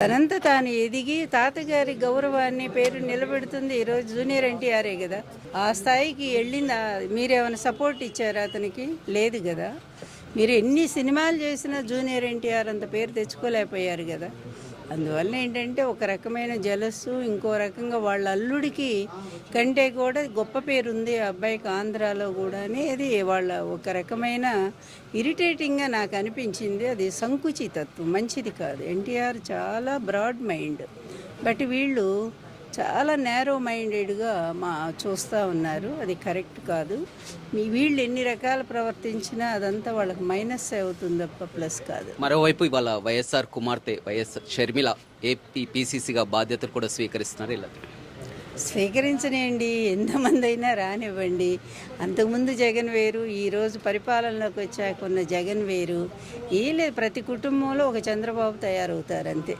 తనంత తాను ఎదిగి తాతగారి గౌరవాన్ని పేరు నిలబెడుతుంది ఈరోజు జూనియర్ ఎన్టీఆరే కదా. ఆ స్థాయికి వెళ్ళింది. మీరేమైనా సపోర్ట్ ఇచ్చారా అతనికి? లేదు కదా. మీరు ఎన్ని సినిమాలు చేసినా జూనియర్ ఎన్టీఆర్ అంత పేరు తెచ్చుకోలేకపోయారు కదా. అందువల్ల ఏంటంటే ఒక రకమైన జలస్సు, ఇంకో రకంగా వాళ్ళ అల్లుడికి కంటే కూడా గొప్ప పేరు ఉంది ఆ అబ్బాయికి ఆంధ్రాలో కూడా అనేది వాళ్ళ ఒక రకమైన ఇరిటేటింగ్గా నాకు అనిపించింది. అది సంకుచితత్వం, మంచిది కాదు. ఎన్టీఆర్ చాలా బ్రాడ్ మైండ్, బట్ వీళ్ళు చాలా నేరో మైండెడ్గా చూస్తూ ఉన్నారు. అది కరెక్ట్ కాదు. వీళ్ళు ఎన్ని రకాల ప్రవర్తించినా అదంతా వాళ్ళకి మైనస్ అవుతుంది తప్ప ప్లస్ కాదు. మరోవైపు ఇవాళ వైఎస్ఆర్ కుమార్తె వైఎస్ షర్మిల ఏపీ పీసీసీగా బాధ్యతలు కూడా స్వీకరిస్తున్నారు. ఇలా స్వీకరించనివ్వండి, ఎంతమంది అయినా రానివ్వండి. అంతకుముందు జగన్ వేరు, ఈరోజు పరిపాలనలోకి వచ్చాక ఉన్న జగన్ వేరు. ఏ లేదు, ప్రతి కుటుంబంలో ఒక చంద్రబాబు తయారవుతారు అంతే.